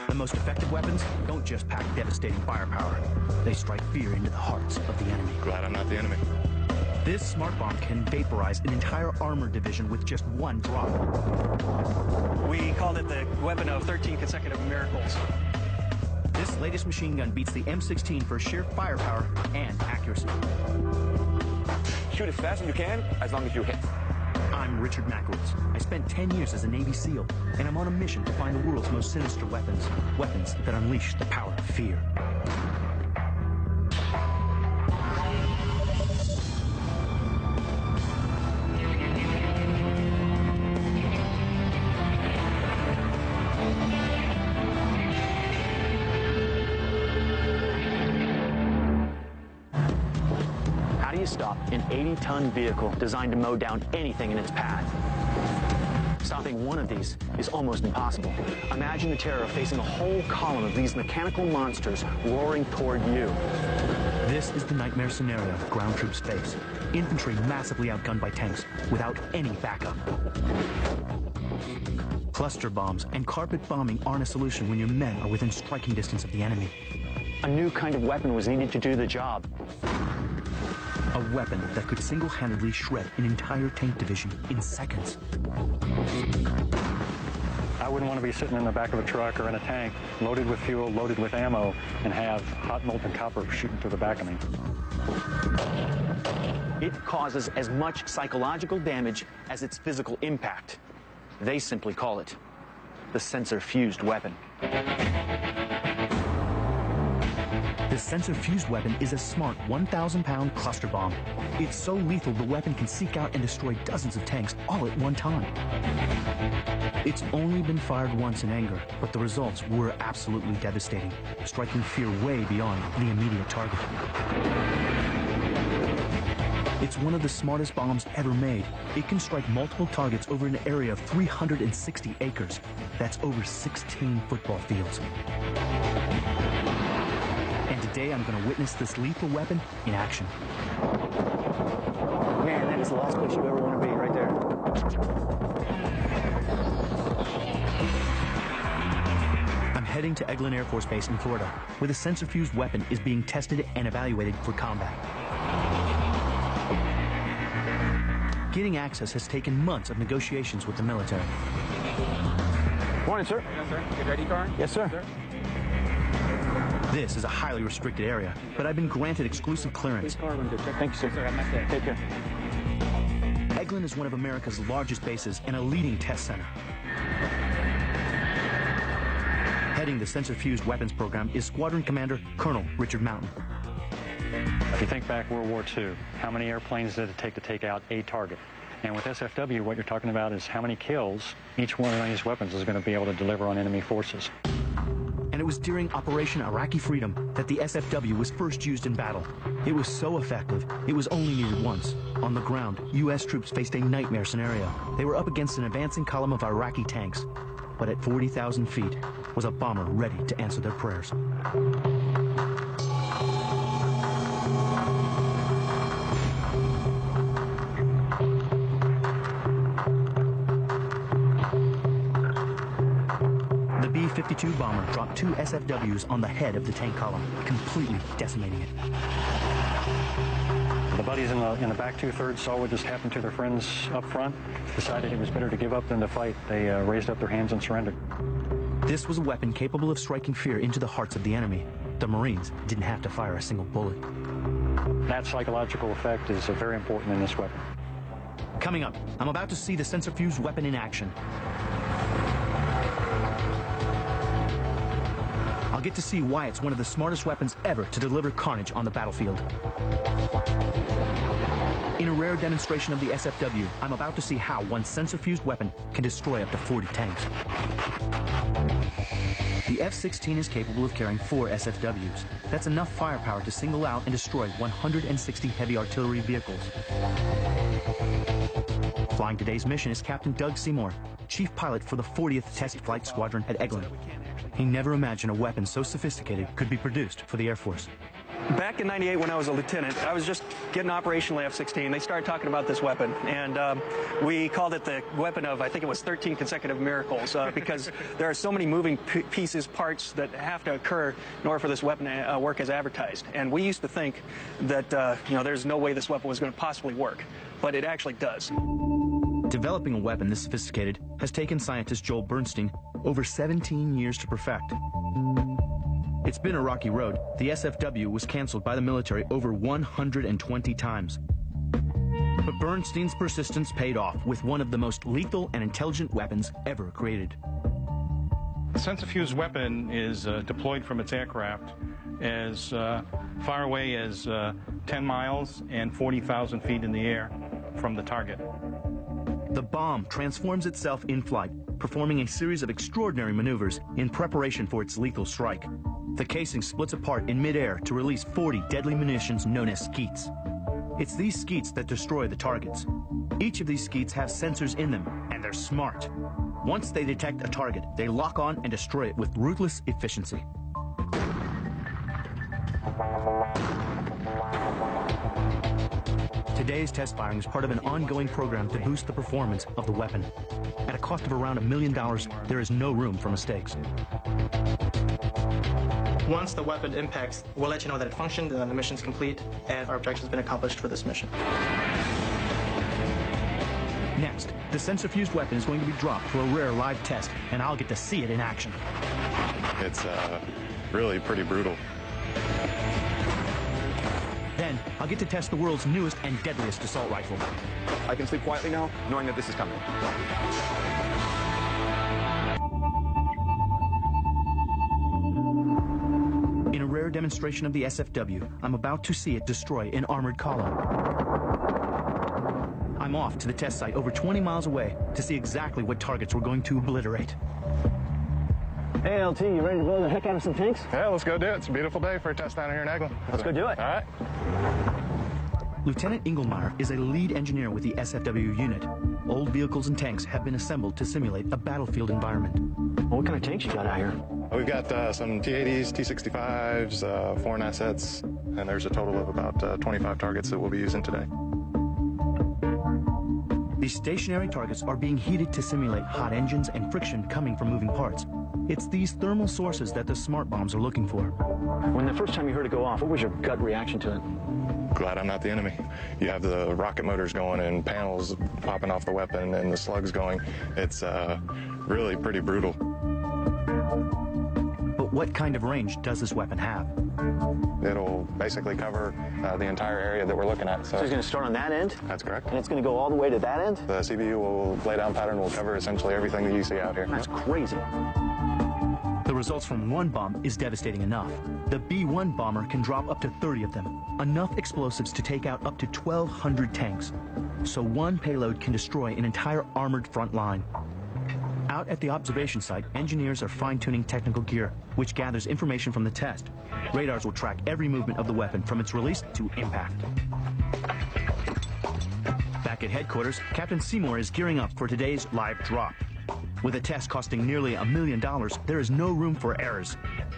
The most effective weapons don't just pack devastating firepower. They strike fear into the hearts of the enemy. Glad I'm not the enemy. This smart bomb can vaporize an entire armored division with just one drop. We called it the weapon of 13 consecutive miracles. This latest machine gun beats the M16 for sheer firepower and accuracy. Shoot as fast as you can, as long as you hit. I'm Richard Makowitz. I spent 10 years as a Navy SEAL, and I'm on a mission to find the world's most sinister weapons. Weapons that unleash the power of fear. How do you stop an 80-ton vehicle designed to mow down anything in its path? Stopping one of these is almost impossible. Imagine the terror of facing a whole column of these mechanical monsters roaring toward you. This is the nightmare scenario ground troops face. Infantry massively outgunned by tanks without any backup. Cluster bombs and carpet bombing aren't a solution when your men are within striking distance of the enemy. A new kind of weapon was needed to do the job. A weapon that could single-handedly shred an entire tank division in seconds. I wouldn't want to be sitting in the back of a truck or in a tank, loaded with fuel, loaded with ammo, and have hot molten copper shooting through the back of me. It causes as much psychological damage as its physical impact. They simply call it the sensor-fused weapon. The sensor-fused weapon is a smart 1,000-pound cluster bomb. It's so lethal the weapon can seek out and destroy dozens of tanks all at one time. It's only been fired once in anger, but the results were absolutely devastating, striking fear way beyond the immediate target. It's one of the smartest bombs ever made. It can strike multiple targets over an area of 360 acres. That's over 16 football fields. And today I'm going to witness this lethal weapon in action. Man, that is the last place you ever want to be, right there. I'm heading to Eglin Air Force Base in Florida, where the sensor-fused weapon is being tested and evaluated for combat. Getting access has taken months of negotiations with the military. Morning, sir. Yes, sir. Get ready, car? Yes, sir. Yes, sir. This is a highly restricted area, but I've been granted exclusive clearance. Thank you, sir. Sir, have a nice day. Take care. Eglin is one of America's largest bases and a leading test center. Heading the sensor-fused weapons program is Squadron Commander Colonel Richard Mountain. If you think back World War II, how many airplanes did it take out a target? And with SFW, what you're talking about is how many kills each one of these weapons is going to be able to deliver on enemy forces. And it was during Operation Iraqi Freedom that the SFW was first used in battle. It was so effective, it was only needed once. On the ground, U.S. troops faced a nightmare scenario. They were up against an advancing column of Iraqi tanks. But at 40,000 feet was a bomber ready to answer their prayers. The B-52 bomber dropped 2 SFWs on the head of the tank column, completely decimating it. The buddies in the back two-thirds saw what just happened to their friends up front, decided it was better to give up than to fight. They raised up their hands and surrendered. This was a weapon capable of striking fear into the hearts of the enemy. The Marines didn't have to fire a single bullet. That psychological effect is very important in this weapon. Coming up, I'm about to see the sensor-fused weapon in action. I'll get to see why it's one of the smartest weapons ever to deliver carnage on the battlefield. In a rare demonstration of the SFW, I'm about to see how one sensor-fused weapon can destroy up to 40 tanks. The F-16 is capable of carrying 4 SFWs. That's enough firepower to single out and destroy 160 heavy artillery vehicles. Flying today's mission is Captain Doug Seymour, chief pilot for the 40th Test Flight Squadron at Eglin. He never imagined a weapon so sophisticated could be produced for the Air Force. Back in '98, when I was a lieutenant, I was just getting operational F-16. They started talking about this weapon, and we called it the weapon of, I think it was 13 consecutive miracles, because there are so many moving pieces, parts that have to occur in order for this weapon to work as advertised. And we used to think that, there's no way this weapon was going to possibly work, but it actually does. Developing a weapon this sophisticated has taken scientist Joel Bernstein over 17 years to perfect. It's been a rocky road. The SFW was canceled by the military over 120 times. But Bernstein's persistence paid off with one of the most lethal and intelligent weapons ever created. The sensor-fused weapon is deployed from its aircraft as far away as 10 miles and 40,000 feet in the air from the target. The bomb transforms itself in flight, performing a series of extraordinary maneuvers in preparation for its lethal strike. The casing splits apart in midair to release 40 deadly munitions known as skeets. It's these skeets that destroy the targets. Each of these skeets have sensors in them, and they're smart. Once they detect a target, they lock on and destroy it with ruthless efficiency. Today's test firing is part of an ongoing program to boost the performance of the weapon. At a cost of around $1 million, there is no room for mistakes. Once the weapon impacts, we'll let you know that it functioned and the mission's complete and our objective has been accomplished for this mission. Next, the sensor-fused weapon is going to be dropped for a rare live test, and I'll get to see it in action. It's really pretty brutal. Then, I'll get to test the world's newest and deadliest assault rifle. I can sleep quietly now, knowing that this is coming. In a rare demonstration of the SFW, I'm about to see it destroy an armored column. I'm off to the test site over 20 miles away to see exactly what targets we're going to obliterate. Hey, LT, you ready to blow the heck out of some tanks? Yeah, let's go do it. It's a beautiful day for a test down here in Eglin. Let's go do it. All right. Lieutenant Engelmeyer is a lead engineer with the SFW unit. Old vehicles and tanks have been assembled to simulate a battlefield environment. Well, what kind of tanks you got out here? We've got some T-80s, T-65s, foreign assets, and there's a total of about 25 targets that we'll be using today. These stationary targets are being heated to simulate hot engines and friction coming from moving parts. It's these thermal sources that the smart bombs are looking for. When the first time you heard it go off, what was your gut reaction to it? Glad I'm not the enemy. You have the rocket motors going and panels popping off the weapon and the slugs going. It's really pretty brutal. But what kind of range does this weapon have? It'll basically cover the entire area that we're looking at. So it's going to start on that end? That's correct. And it's going to go all the way to that end? The CBU will laydown pattern will cover essentially everything that you see out here. That's crazy. The results from one bomb is devastating enough. The B-1 bomber can drop up to 30 of them, enough explosives to take out up to 1,200 tanks. So one payload can destroy an entire armored front line. Out at the observation site, engineers are fine-tuning technical gear, which gathers information from the test. Radars will track every movement of the weapon from its release to impact. Back at headquarters, Captain Seymour is gearing up for today's live drop. With a test costing nearly $1 million, there is no room for errors.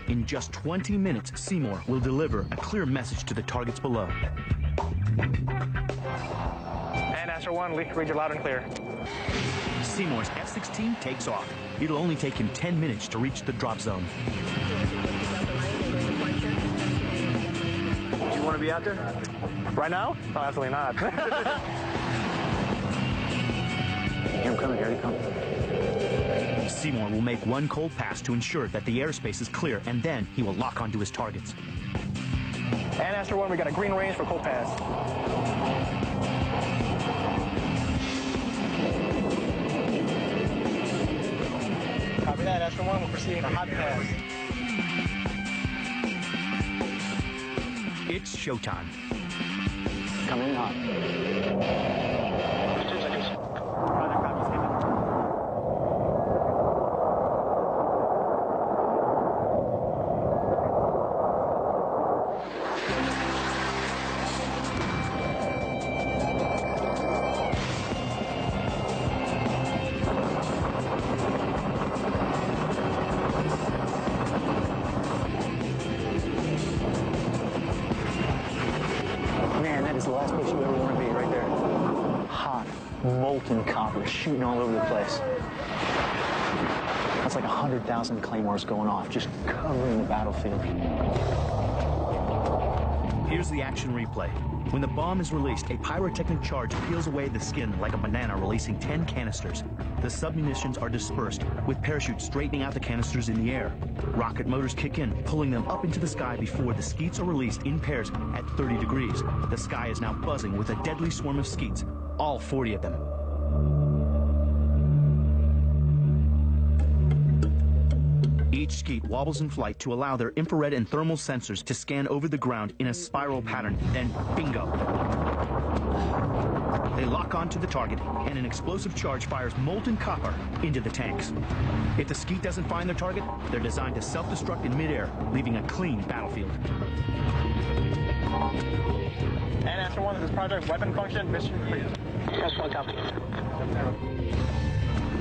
In just 20 minutes, Seymour will deliver a clear message to the targets below. And Astro 1, read you loud and clear. Seymour's F-16 takes off. It'll only take him 10 minutes to reach the drop zone. Do you want to be out there? Right now? Oh, absolutely not. Here, I'm coming, here you come. Seymour will make one cold pass to ensure that the airspace is clear, and then he will lock onto his targets. And Astro 1, we got a green range for cold pass. Copy that, Astro 1, we're proceeding to hot pass. It's showtime. Come in hot. 2 seconds. Roger, copy, Stephen. where we want to be, right there. Hot, molten copper shooting all over the place. That's like 100,000 claymores going off, just covering the battlefield. Here's the action replay. When the bomb is released, a pyrotechnic charge peels away the skin like a banana, releasing 10 canisters. The submunitions are dispersed, with parachutes straightening out the canisters in the air. Rocket motors kick in, pulling them up into the sky before the skeets are released in pairs at 30 degrees. The sky is now buzzing with a deadly swarm of skeets, all 40 of them. Each skeet wobbles in flight to allow their infrared and thermal sensors to scan over the ground in a spiral pattern. Then, bingo! They lock onto the target, and an explosive charge fires molten copper into the tanks. If the skeet doesn't find their target, they're designed to self-destruct in midair, leaving a clean battlefield. And after one of this project, weapon function, mission complete. That's one copy.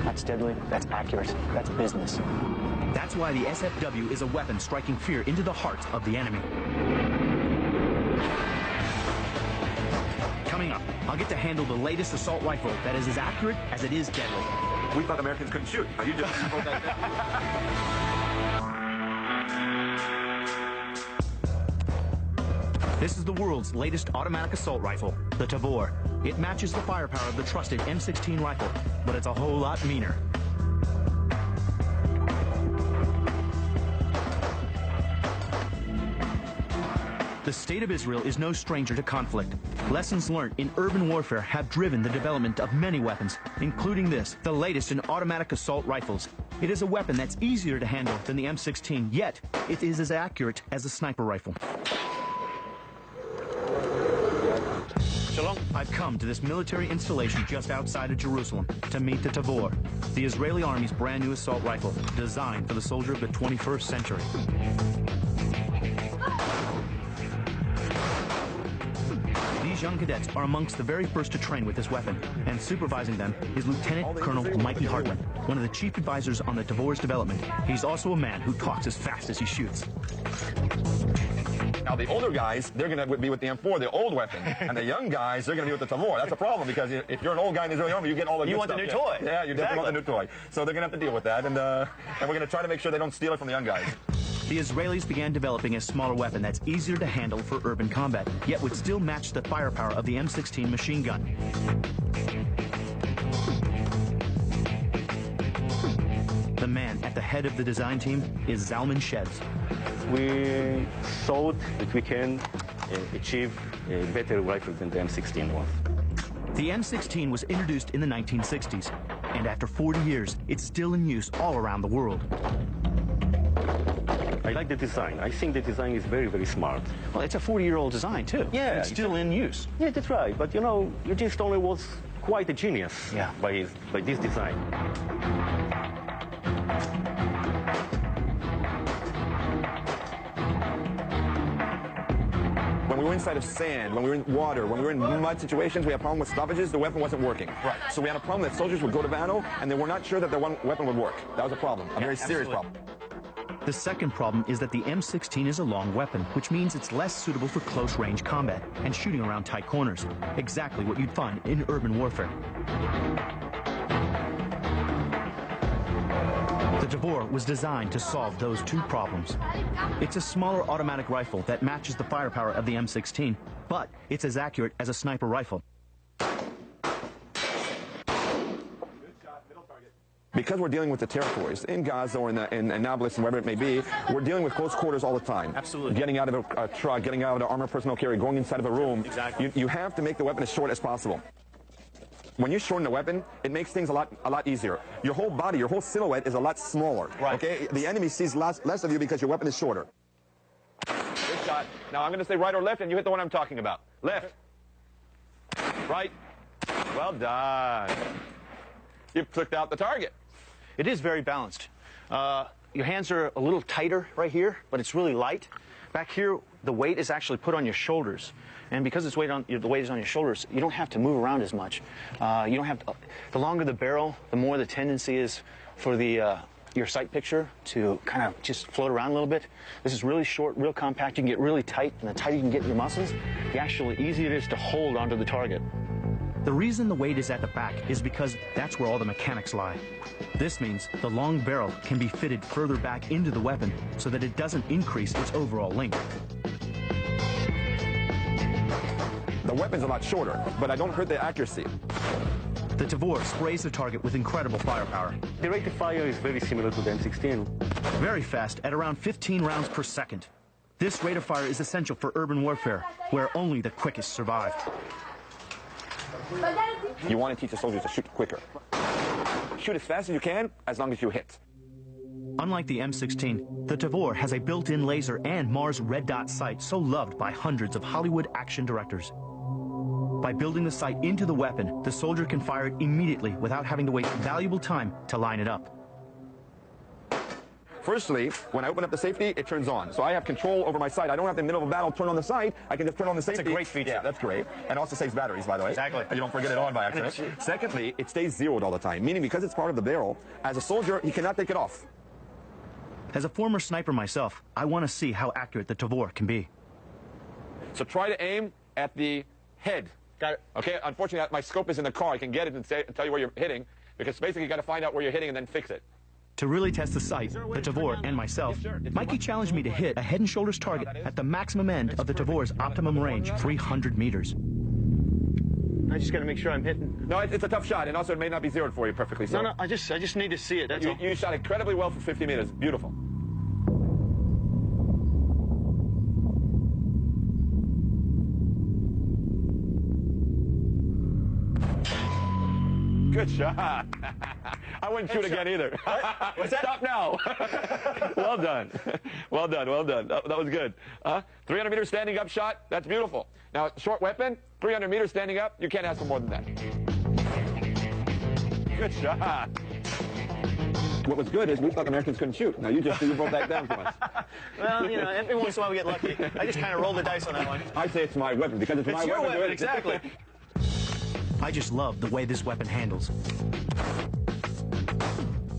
That's deadly, that's accurate, that's business. That's why the SFW is a weapon striking fear into the hearts of the enemy. Coming up, I'll get to handle the latest assault rifle that is as accurate as it is deadly. We thought Americans couldn't shoot. You just told that. This is the world's latest automatic assault rifle, the Tavor. It matches the firepower of the trusted M16 rifle, but it's a whole lot meaner. The state of Israel is no stranger to conflict. Lessons learned in urban warfare have driven the development of many weapons, including this, the latest in automatic assault rifles. It is a weapon that's easier to handle than the M16, yet it is as accurate as a sniper rifle. Shalom. I've come to this military installation just outside of Jerusalem to meet the Tavor, the Israeli Army's brand new assault rifle, designed for the soldier of the 21st century. These young cadets are amongst the very first to train with this weapon, and supervising them is Lieutenant Colonel Mikey Hartman, one of the chief advisors on the Tavor's development. He's also a man who talks as fast as he shoots. Now, the older guys, they're going to be with the M4, the old weapon. And the young guys, they're going to be with the Tavor. That's a problem, because if you're an old guy in the Israeli Army, you get all the good stuff. You want the new toy. Yeah, you definitely want the new toy. So they're going to have to deal with that, and we're going to try to make sure they don't steal it from the young guys. The Israelis began developing a smaller weapon that's easier to handle for urban combat, yet would still match the firepower of the M16 machine gun. The man at the head of the design team is Zalman Sheds. We thought that we can achieve a better rifle than the M16 one. The M16 was introduced in the 1960s, and after 40 years, it's still in use all around the world. I like the design. I think the design is very, very smart. Well, it's a 40-year-old design, too. Yeah. It's still in use. Yeah, that's right. But, you know, Eugene Stonewall was quite a genius by this design. When we were inside of sand, when we were in water, when we were in mud situations, we had a problem with stoppages, the weapon wasn't working. Right. So we had a problem that soldiers would go to battle, and they were not sure that their weapon would work. That was a problem, a very serious problem. The second problem is that the M16 is a long weapon, which means it's less suitable for close-range combat and shooting around tight corners, exactly what you'd find in urban warfare. The Tavor was designed to solve those two problems. It's a smaller automatic rifle that matches the firepower of the M16, but it's as accurate as a sniper rifle. Because we're dealing with the territories in Gaza or in Nablus and wherever it may be, we're dealing with close quarters all the time. Absolutely. Getting out of a truck, getting out of an armored personnel carrier, going inside of a room. Exactly. You have to make the weapon as short as possible. When you shorten the weapon, it makes things a lot easier. Your whole body, your whole silhouette is a lot smaller. Right. Okay? The enemy sees less of you because your weapon is shorter. Good shot. Now I'm going to say right or left, and you hit the one I'm talking about. Left. Right. Well done. You've clicked out the target. It is very balanced. Your hands are a little tighter right here, but it's really light. Back here, the weight is actually put on your shoulders. And because the weight is on your shoulders, you don't have to move around as much. You don't have to, the longer the barrel, the more the tendency is for the your sight picture to kind of just float around a little bit. This is really short, real compact. You can get really tight, and the tighter you can get your muscles, the actually easier it is to hold onto the target. The reason the weight is at the back is because that's where all the mechanics lie. This means the long barrel can be fitted further back into the weapon so that it doesn't increase its overall length. The weapon's a lot shorter, but I don't hurt the accuracy. The Tavor sprays the target with incredible firepower. The rate of fire is very similar to the M16. Very fast, at around 15 rounds per second. This rate of fire is essential for urban warfare, where only the quickest survive. You want to teach the soldiers to shoot quicker. Shoot as fast as you can, as long as you hit. Unlike the M16, the Tavor has a built-in laser and Mars red dot sight so loved by hundreds of Hollywood action directors. By building the sight into the weapon, the soldier can fire it immediately without having to waste valuable time to line it up. Firstly, when I open up the safety, it turns on. So I have control over my sight. I don't have to, in the middle of a battle, turn on the sight. I can just turn on the safety. That's a great feature. Yeah, that's great. And also saves batteries, by the way. Exactly. And you don't forget it on by accident. Secondly, it stays zeroed all the time, meaning because it's part of the barrel, as a soldier, he cannot take it off. As a former sniper myself, I want to see how accurate the Tavor can be. So try to aim at the head. Got it. Okay, unfortunately, my scope is in the car. I can get it and tell you where you're hitting, because basically you got to find out where you're hitting and then fix it. To really test the sight, the Tavor and myself, Mikey challenged me to hit a Head & Shoulders target at the maximum end of the Tavor's optimum range, 300 meters. I just got to make sure I'm hitting. No, it's a tough shot, and also it may not be zeroed for you perfectly. So. No, I just need to see it. That's all. You shot incredibly well for 50 meters. Beautiful. Good shot. I wouldn't shoot again either. What's that? Stop now. Well done. Well done. Well done. That was good. 300 meters standing up shot. That's beautiful. Now, short weapon, 300 meters standing up. You can't ask for more than that. Good shot. What was good is we thought Americans couldn't shoot. Now you brought that down to us. Well, you know, every once in a while we get lucky. I just kind of rolled the dice on that one. I say it's my weapon because it's my your weapon. weapon, exactly. I just love the way this weapon handles.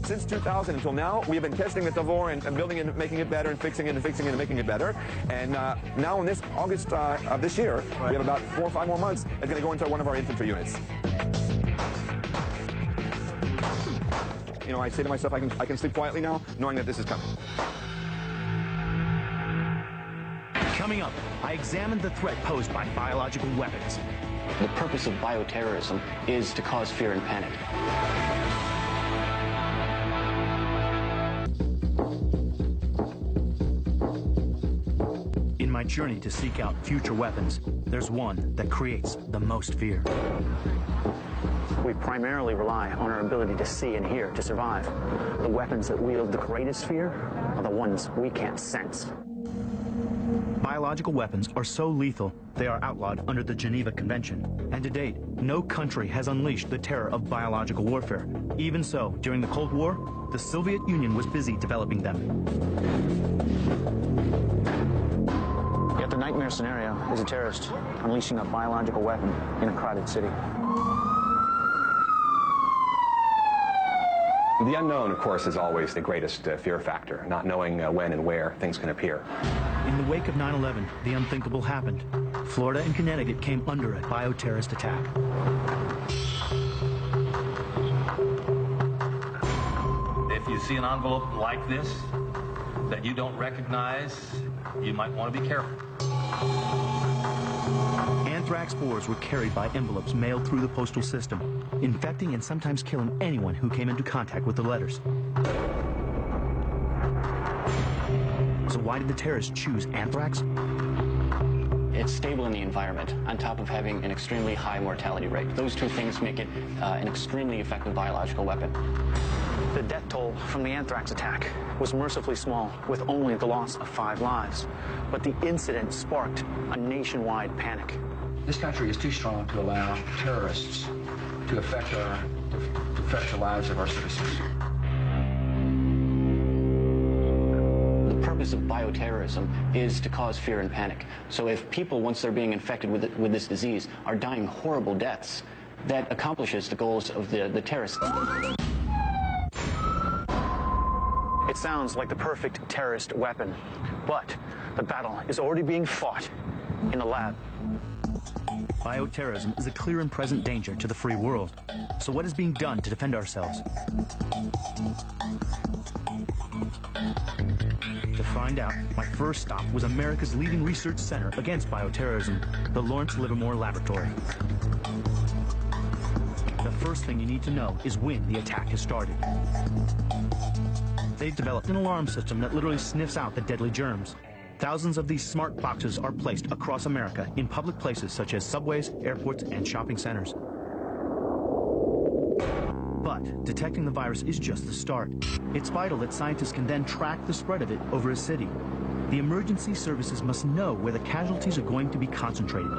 Since 2000 until now, we have been testing the Tavor and building it and making it better and fixing it and fixing it and making it better. And now in this August of this year, we have about 4 or 5 more months. It's going to go into one of our infantry units. You know, I say to myself, I can sleep quietly now, knowing that this is coming. Coming up, I examined the threat posed by biological weapons. The purpose of bioterrorism is to cause fear and panic. In my journey to seek out future weapons, there's one that creates the most fear. We primarily rely on our ability to see and hear to survive. The weapons that wield the greatest fear are the ones we can't sense. Biological weapons are so lethal, they are outlawed under the Geneva Convention. And to date, no country has unleashed the terror of biological warfare. Even so, during the Cold War, the Soviet Union was busy developing them. Yet the nightmare scenario is a terrorist unleashing a biological weapon in a crowded city. The unknown, of course, is always the greatest fear factor, not knowing when and where things can appear. In the wake of 9/11, the unthinkable happened. Florida and Connecticut came under a bioterrorist attack. If you see an envelope like this that you don't recognize, you might want to be careful. Anthrax spores were carried by envelopes mailed through the postal system, infecting and sometimes killing anyone who came into contact with the letters. So why did the terrorists choose anthrax? It's stable in the environment, on top of having an extremely high mortality rate. Those two things make it an extremely effective biological weapon. The death toll from the anthrax attack was mercifully small, with only the loss of 5 lives. But the incident sparked a nationwide panic. This country is too strong to allow terrorists to affect the lives of our citizens. The purpose of bioterrorism is to cause fear and panic. So if people, once they're being infected with this disease, are dying horrible deaths, that accomplishes the goals of the terrorists. sounds like the perfect terrorist weapon, but the battle is already being fought in the lab. Bioterrorism is a clear and present danger to the free world. So what is being done to defend ourselves? To find out, my first stop was America's leading research center against bioterrorism, the Lawrence Livermore Laboratory. The first thing you need to know is when the attack has started. They've developed an alarm system that literally sniffs out the deadly germs. Thousands of these smart boxes are placed across America in public places such as subways, airports, and shopping centers. But detecting the virus is just the start. It's vital that scientists can then track the spread of it over a city. The emergency services must know where the casualties are going to be concentrated.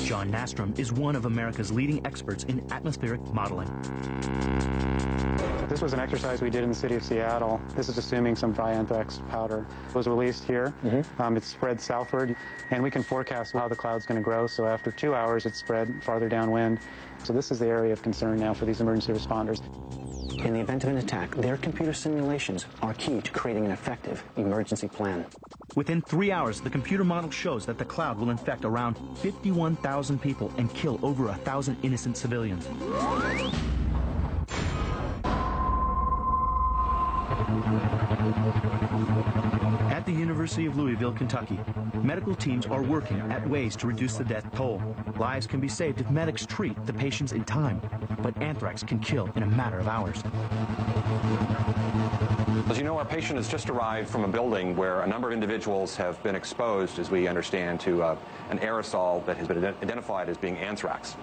John Nastrom is one of America's leading experts in atmospheric modeling. This was an exercise we did in the city of Seattle. This is assuming some dry anthrax powder was released here. It's spread southward, and we can forecast how the cloud's going to grow. So after 2 hours, it's spread farther downwind. So this is the area of concern now for these emergency responders. In the event of an attack, their computer simulations are key to creating an effective emergency plan. Within 3 hours, the computer model shows that the cloud will infect around 51,000 people and kill over 1,000 innocent civilians. At the University of Louisville, Kentucky, medical teams are working at ways to reduce the death toll. Lives can be saved if medics treat the patients in time, but anthrax can kill in a matter of hours. As you know, our patient has just arrived from a building where a number of individuals have been exposed, as we understand, to an aerosol that has been identified as being anthrax.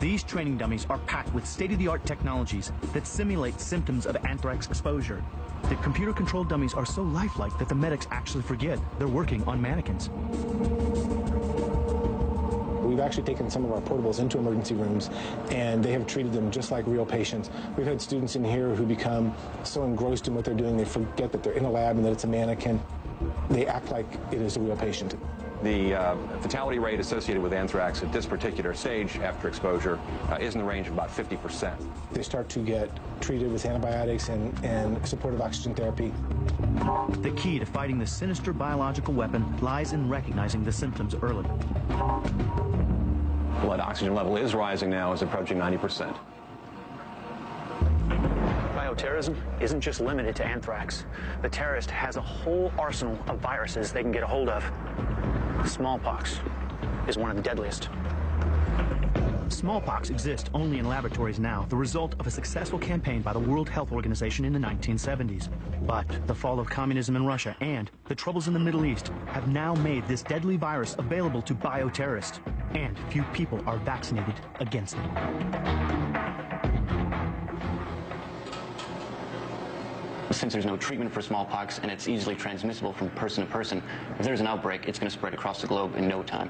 These training dummies are packed with state-of-the-art technologies that simulate symptoms of anthrax exposure. The computer-controlled dummies are so lifelike that the medics actually forget they're working on mannequins. We've actually taken some of our portables into emergency rooms, and they have treated them just like real patients. We've had students in here who become so engrossed in what they're doing, they forget that they're in a lab and that it's a mannequin. They act like it is a real patient. The fatality rate associated with anthrax at this particular stage after exposure is in the range of about 50%. They start to get treated with antibiotics and supportive oxygen therapy. The key to fighting this sinister biological weapon lies in recognizing the symptoms early. Blood oxygen level is rising now, is approaching 90%. Bioterrorism isn't just limited to anthrax. The terrorist has a whole arsenal of viruses they can get a hold of. Smallpox is one of the deadliest. Smallpox exists only in laboratories now, the result of a successful campaign by the World Health Organization in the 1970s. But the fall of communism in Russia and the troubles in the Middle East have now made this deadly virus available to bioterrorists, and few people are vaccinated against it. Since there's no treatment for smallpox and it's easily transmissible from person to person, if there's an outbreak, it's going to spread across the globe in no time.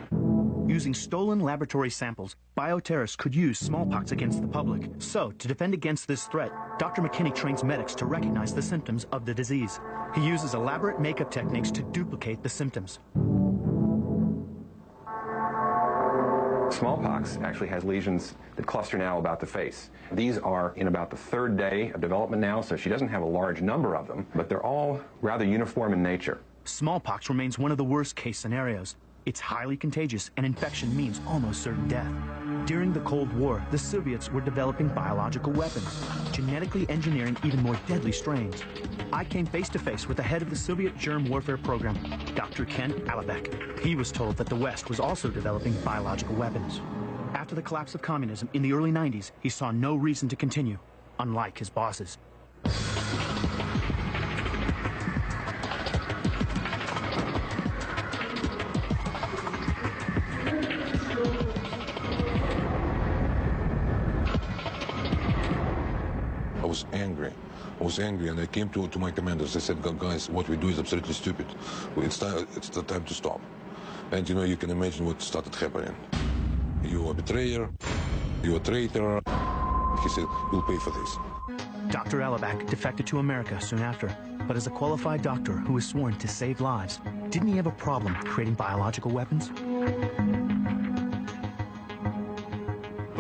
Using stolen laboratory samples, bioterrorists could use smallpox against the public. So, to defend against this threat, Dr. McKinney trains medics to recognize the symptoms of the disease. He uses elaborate makeup techniques to duplicate the symptoms. Smallpox actually has lesions that cluster now about the face. These are in about the third day of development now, so she doesn't have a large number of them, but they're all rather uniform in nature. Smallpox remains one of the worst case scenarios. It's highly contagious, and infection means almost certain death. During the Cold War, the Soviets were developing biological weapons, genetically engineering even more deadly strains. I came face to face with the head of the Soviet germ warfare program, Dr. Ken Alibek. He was told that the West was also developing biological weapons. After the collapse of communism in the early 90s, he saw no reason to continue, unlike his bosses. I was angry, and I came to my commanders. I said, guys, what we do is absolutely stupid. It's the time to stop. And you can imagine what started happening. You're a betrayer, you're a traitor. He said, we'll pay for this. Dr. Alibek defected to America soon after, but as a qualified doctor who was sworn to save lives, didn't he have a problem creating biological weapons?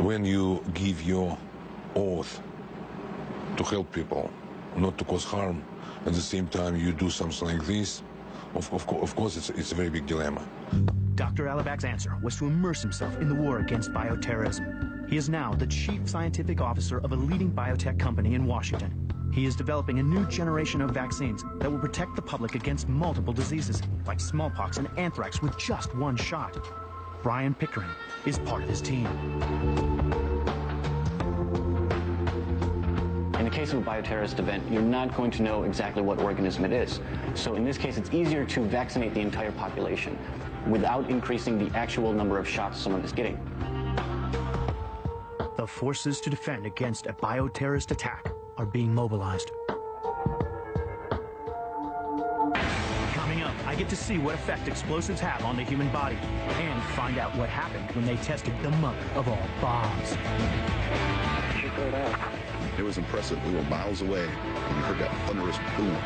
when you give your oath to help people, not to cause harm, at the same time you do something like this, of course it's a very big dilemma. Dr. Alibak's answer was to immerse himself in the war against bioterrorism. He is now the chief scientific officer of a leading biotech company in Washington. He is developing a new generation of vaccines that will protect the public against multiple diseases, like smallpox and anthrax, with just one shot. Brian Pickering is part of his team. In the case of a bioterrorist event, you're not going to know exactly what organism it is. So in this case, it's easier to vaccinate the entire population without increasing the actual number of shots someone is getting. The forces to defend against a bioterrorist attack are being mobilized. Coming up, I get to see what effect explosives have on the human body and find out what happened when they tested the mother of all bombs. It was impressive. We were miles away and you heard that thunderous boom.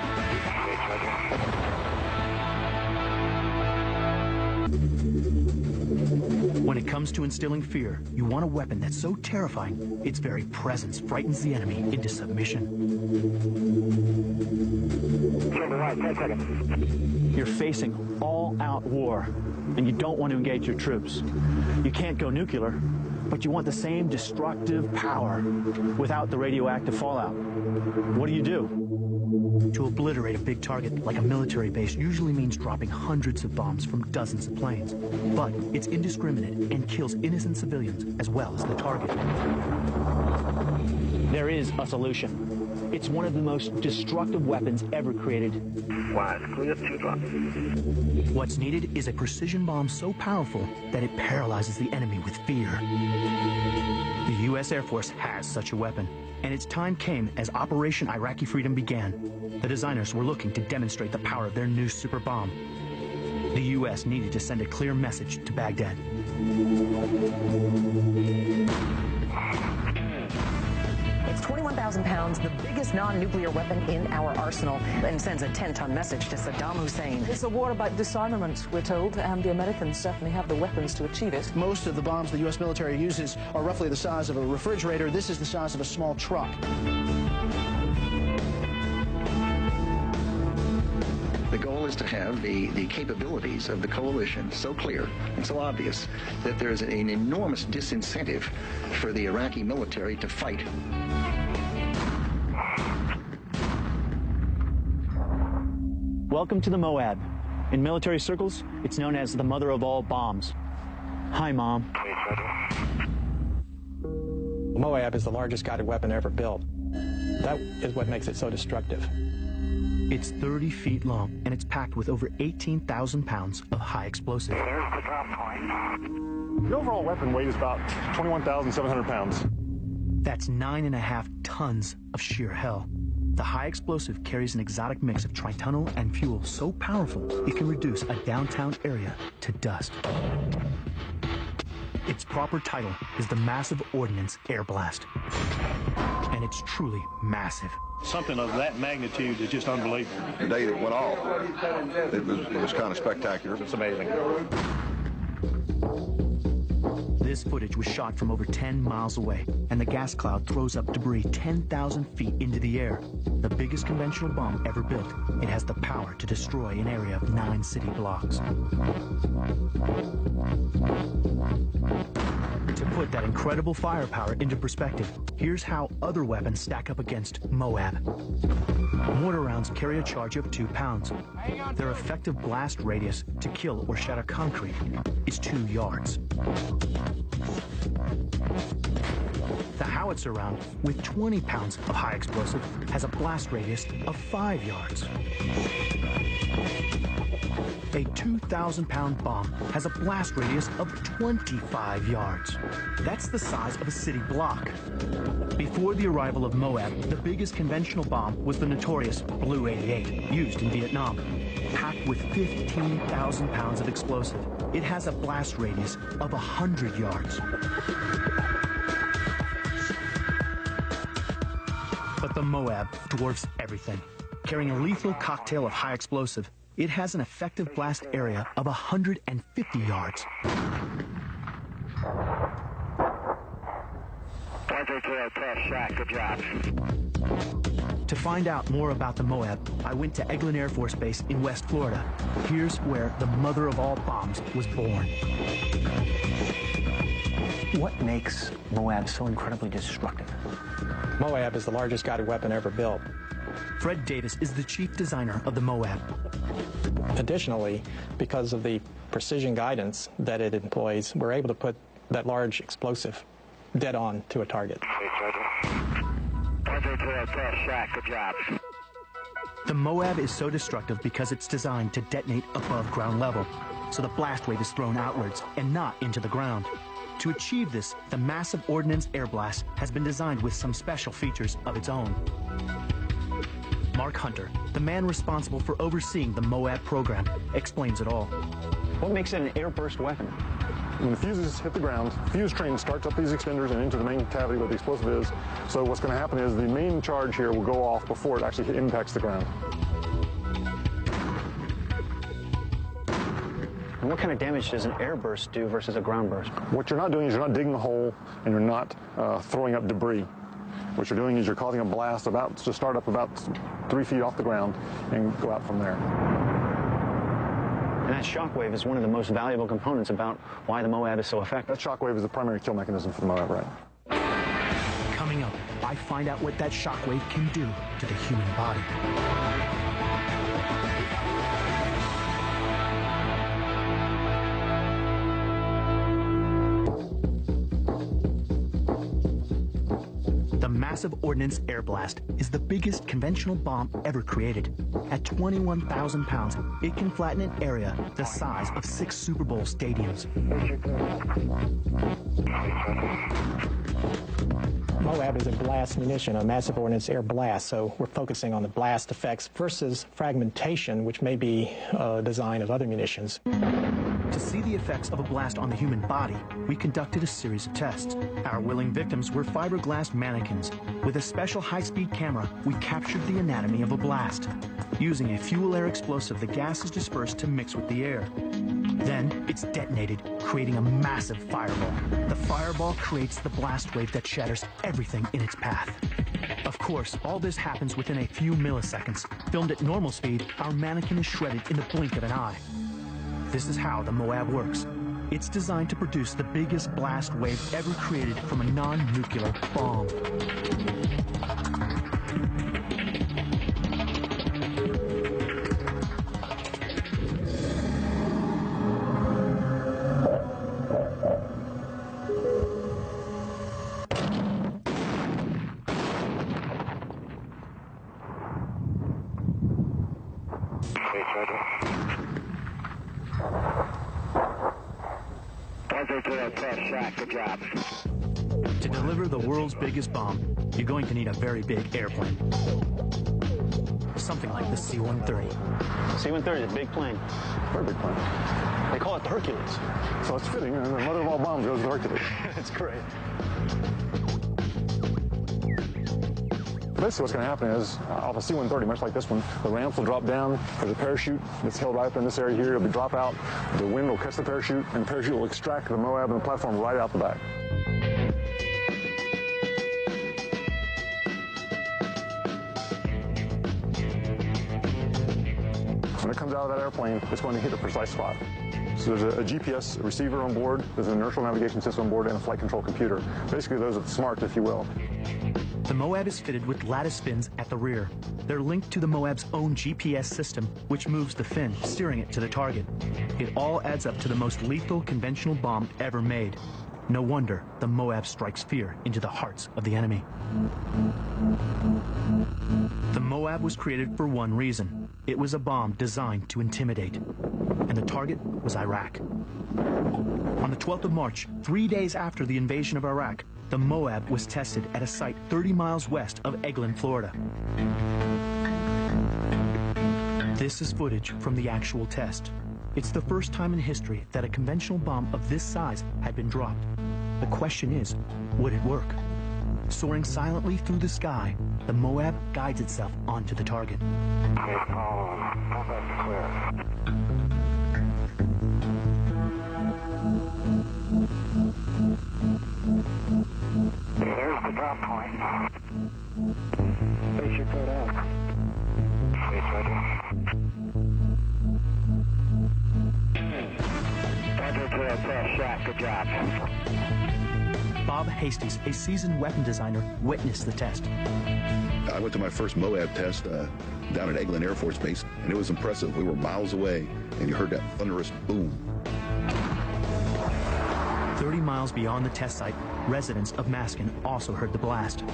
When it comes to instilling fear, you want a weapon that's so terrifying, its very presence frightens the enemy into submission. You're facing all-out war, and you don't want to engage your troops. You can't go nuclear, but you want the same destructive power without the radioactive fallout. What do? To obliterate a big target like a military base usually means dropping hundreds of bombs from dozens of planes. But it's indiscriminate and kills innocent civilians as well as the target. There is a solution. It's one of the most destructive weapons ever created. What's needed is a precision bomb so powerful that it paralyzes the enemy with fear. The U.S. Air Force has such a weapon, and its time came as Operation Iraqi Freedom began. The designers were looking to demonstrate the power of their new super bomb. The U.S. needed to send a clear message to Baghdad. It's 21,000 pounds, the biggest non-nuclear weapon in our arsenal, and sends a 10-ton message to Saddam Hussein. It's a war about disarmament, we're told, and the Americans certainly have the weapons to achieve it. Most of the bombs the U.S. military uses are roughly the size of a refrigerator. This is the size of a small truck. The goal is to have the capabilities of the coalition so clear and so obvious that there is an enormous disincentive for the Iraqi military to fight. Welcome to the Moab. In military circles, it's known as the mother of all bombs. Hi, Mom. Moab is the largest guided weapon ever built. That is what makes it so destructive. It's 30 feet long, and it's packed with over 18,000 pounds of high explosive. There's the drop point. The overall weapon weighs about 21,700 pounds. That's 9.5 tons of sheer hell. The high explosive carries an exotic mix of tritunnel and fuel so powerful it can reduce a downtown area to dust. Its proper title is the Massive Ordnance Air Blast. And it's truly massive. Something of that magnitude is just unbelievable. The day that went off, it was kind of spectacular. It's amazing. This footage was shot from over 10 miles away, and the gas cloud throws up debris 10,000 feet into the air. The biggest conventional bomb ever built, it has the power to destroy an area of 9 city blocks. To put that incredible firepower into perspective, here's how other weapons stack up against Moab. Mortar rounds carry a charge of 2 pounds. Their effective blast radius to kill or shatter concrete is 2 yards. The howitzer round, with 20 pounds of high explosive, has a blast radius of 5 yards. A 2,000-pound bomb has a blast radius of 25 yards. That's the size of a city block. Before the arrival of Moab, the biggest conventional bomb was the notorious Blue 88, used in Vietnam. Packed with 15,000 pounds of explosive, it has a blast radius of 100 yards. But the Moab dwarfs everything. Carrying a lethal cocktail of high explosive, it has an effective blast area of 150 yards. test shot. Good job. To find out more about the Moab, I went to Eglin Air Force Base in West Florida. Here's where the mother of all bombs was born. What makes Moab so incredibly destructive? Moab is the largest guided weapon ever built. Fred Davis is the chief designer of the Moab. Additionally, because of the precision guidance that it employs, we're able to put that large explosive dead on to a target. Test shot. Good job. The Moab is so destructive because it's designed to detonate above ground level, so the blast wave is thrown outwards and not into the ground. To achieve this, the massive ordnance air blast has been designed with some special features of its own. Mark Hunter, the man responsible for overseeing the Moab program, explains it all. What makes it an airburst weapon? When the fuses hit the ground, fuse train starts up these extenders and into the main cavity where the explosive is. So what's going to happen is the main charge here will go off before it actually impacts the ground. And what kind of damage does an airburst do versus a ground burst? What you're not doing is you're not digging a hole and you're not throwing up debris. What you're doing is you're causing a blast to start up about 3 feet off the ground and go out from there. And that shockwave is one of the most valuable components about why the Moab is so effective. That shockwave is the primary kill mechanism for the Moab, right? Coming up, I find out what that shockwave can do to the human body. The massive ordnance air blast is the biggest conventional bomb ever created. At 21,000 pounds, it can flatten an area the size of 6 Super Bowl stadiums. Moab is a blast munition, a massive ordnance air blast, so we're focusing on the blast effects versus fragmentation, which may be a design of other munitions. To see the effects of a blast on the human body, we conducted a series of tests. Our willing victims were fiberglass mannequins. With a special high-speed camera, we captured the anatomy of a blast. Using a fuel-air explosive, the gas is dispersed to mix with the air. Then, it's detonated, creating a massive fireball. The fireball creates the blast wave that shatters everything in its path. Of course, all this happens within a few milliseconds. Filmed at normal speed, our mannequin is shredded in the blink of an eye. This is how the Moab works. It's designed to produce the biggest blast wave ever created from a non-nuclear bomb. Good job. To deliver the world's biggest bomb, you're going to need a very big airplane. Something like the C-130. C-130 is a big plane. Very big plane. They call it the Hercules. So it's fitting, and the mother of all bombs goes to Hercules. That's great. Basically what's going to happen is, off a C-130, much like this one, the ramps will drop down. There's a parachute that's held right up in this area here. It'll be drop out. The wind will catch the parachute, and the parachute will extract the Moab and the platform right out the back. When it comes out of that airplane, it's going to hit a precise spot. So there's a GPS receiver on board, there's an inertial navigation system on board, and a flight control computer. Basically, those are the smarts, if you will. The Moab is fitted with lattice fins at the rear. They're linked to the Moab's own GPS system, which moves the fin, steering it to the target. It all adds up to the most lethal conventional bomb ever made. No wonder the Moab strikes fear into the hearts of the enemy. The Moab was created for one reason. It was a bomb designed to intimidate. And the target was Iraq. On the 12th of March, 3 days after the invasion of Iraq, the Moab was tested at a site 30 miles west of Eglin, Florida. This is footage from the actual test. It's the first time in history that a conventional bomb of this size had been dropped. The question is, would it work? Soaring silently through the sky, the Moab guides itself onto the target. There's the drop point. Face your code out. Face ready. Enter to a test shot. Good job. Bob Hastings, a seasoned weapon designer, witnessed the test. I went to my first MOAB test down at Eglin Air Force Base, and it was impressive. We were miles away, and you heard that thunderous boom. 30 miles beyond the test site, residents of Maskin also heard the blast.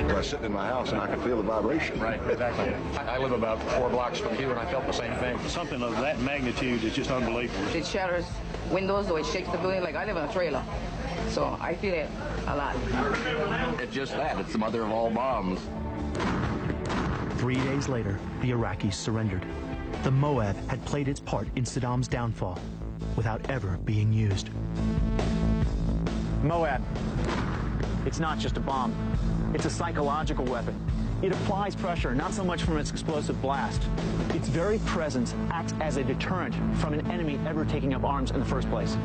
I was sitting in my house, and I could feel the vibration. Right, exactly. I live about 4 blocks from here, and I felt the same thing. Something of that magnitude is just unbelievable. It shatters windows, or it shakes the building. Like, I live in a trailer, so I feel it a lot. It's just that. It's the mother of all bombs. 3 days later, the Iraqis surrendered. The Moab had played its part in Saddam's downfall without ever being used. Moab. It's not just a bomb. It's a psychological weapon. It applies pressure, not so much from its explosive blast. Its very presence acts as a deterrent from an enemy ever taking up arms in the first place.